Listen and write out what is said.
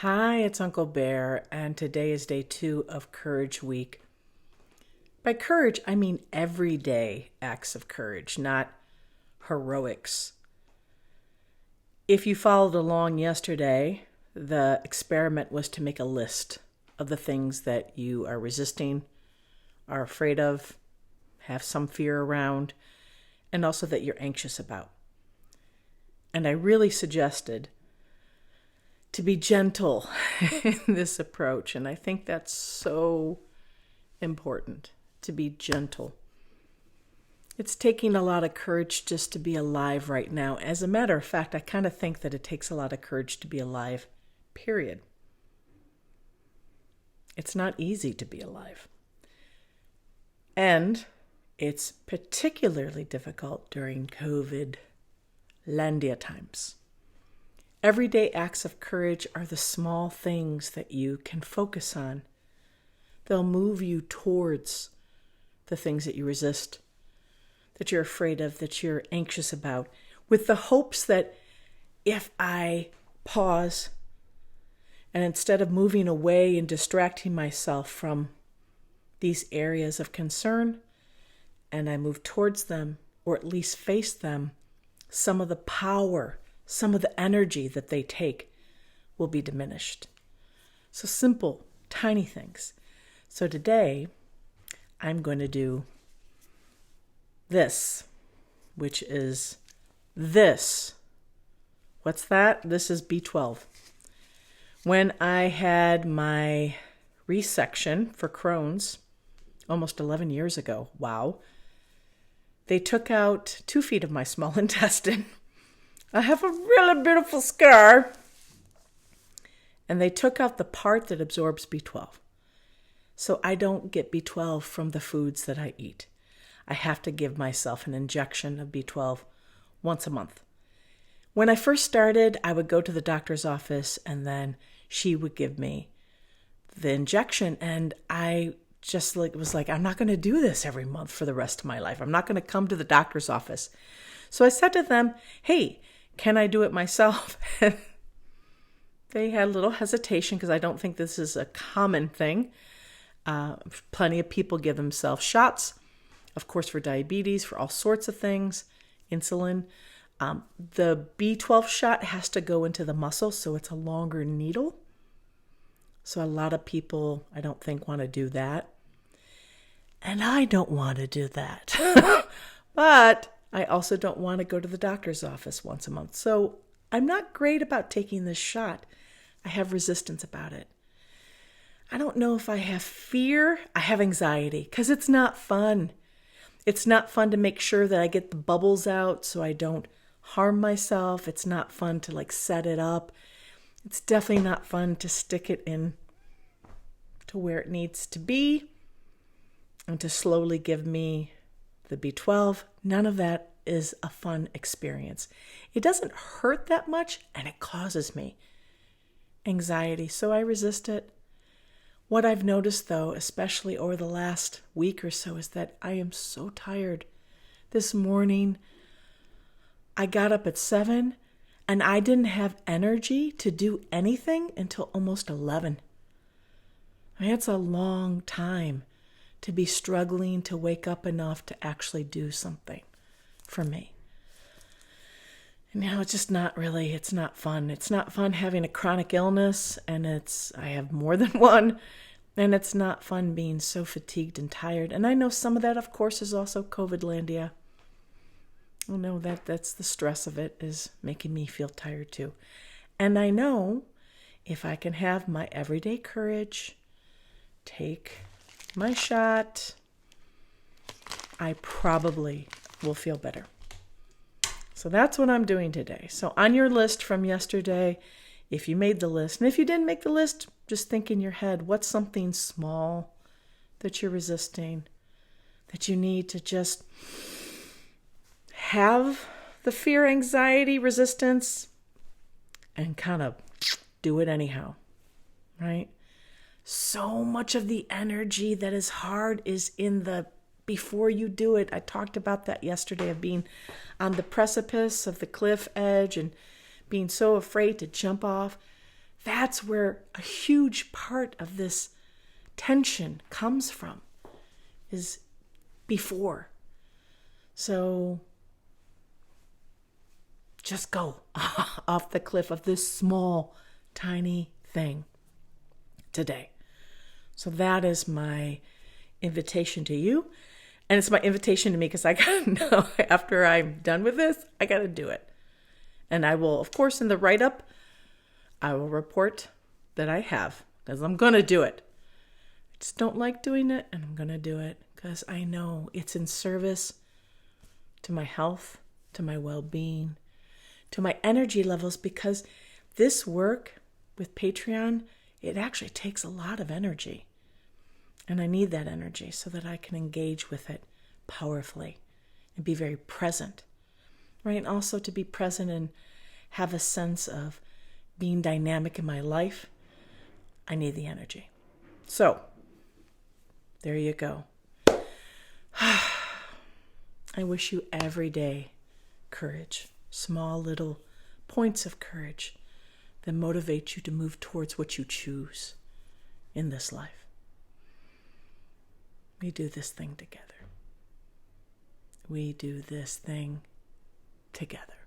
Hi, it's Uncle Bear, and today is day 2 of Courage Week. By courage, I mean everyday acts of courage, not heroics. If you followed along yesterday, the experiment was to make a list of the things that you are resisting, are afraid of, have some fear around, and also that you're anxious about. And I really suggested to be gentle in this approach. And I think that's so important, to be gentle. It's taking a lot of courage just to be alive right now. As a matter of fact, I kind of think that it takes a lot of courage to be alive, period. It's not easy to be alive. And it's particularly difficult during COVID-landia times. Everyday acts of courage are the small things that you can focus on. They'll move you towards the things that you resist, that you're afraid of, that you're anxious about, with the hopes that if I pause and instead of moving away and distracting myself from these areas of concern, and I move towards them, or at least face them, some of the power, some of the energy that they take will be diminished. So simple, tiny things. So today, I'm going to do this, which is this. What's that? This is B12. When I had my resection for Crohn's almost 11 years ago, wow, they took out 2 feet of my small intestine. I have a really beautiful scar. And they took out the part that absorbs B12. So I don't get B12 from the foods that I eat. I have to give myself an injection of B12 once a month. When I first started, I would go to the doctor's office and then she would give me the injection. And I just was like, I'm not going to do this every month for the rest of my life. I'm not going to come to the doctor's office. So I said to them, hey, can I do it myself? They had a little hesitation because I don't think this is a common thing. Plenty of people give themselves shots, of course, for diabetes, for all sorts of things, insulin. The B12 shot has to go into the muscle, so it's a longer needle. So a lot of people, I don't think, want to do that. And I don't want to do that. But I also don't want to go to the doctor's office once a month. So I'm not great about taking this shot. I have resistance about it. I don't know if I have fear. I have anxiety because it's not fun. It's not fun to make sure that I get the bubbles out so I don't harm myself. It's not fun to set it up. It's definitely not fun to stick it in to where it needs to be and to slowly give me the B12. None of that is a fun experience. It doesn't hurt that much and it causes me anxiety, so I resist it. What I've noticed though, especially over the last week or so, is that I am so tired. This morning, I got up at 7 and I didn't have energy to do anything until almost 11. I mean, it's a long time to be struggling to wake up enough to actually do something for me. And it's just not really, it's not fun. It's not fun having a chronic illness, and I have more than one, and it's not fun being so fatigued and tired. And I know some of that, of course, is also COVID-landia. I know that's the stress of it is making me feel tired too. And I know if I can have my everyday courage, take my shot, I probably will feel better. So that's what I'm doing today. So on your list from yesterday, if you made the list, and if you didn't make the list, just think in your head, what's something small that you're resisting, that you need to just have the fear, anxiety, resistance, and kind of do it anyhow, right? So much of the energy that is hard is in the before you do it. I talked about that yesterday, of being on the precipice of the cliff edge and being so afraid to jump off. That's where a huge part of this tension comes from, is before. So just go off the cliff of this small, tiny thing today. So that is my invitation to you. And it's my invitation to me, because I gotta know, after I'm done with this, I gotta do it. And I will, of course, in the write-up, I will report that I have, because I'm gonna do it. I just don't like doing it, and I'm gonna do it because I know it's in service to my health, to my well-being, to my energy levels, because this work with Patreon, it actually takes a lot of energy. And I need that energy so that I can engage with it powerfully and be very present, right? And also to be present and have a sense of being dynamic in my life, I need the energy. So, there you go. I wish you every day courage, small little points of courage that motivate you to move towards what you choose in this life. We do this thing together. We do this thing together.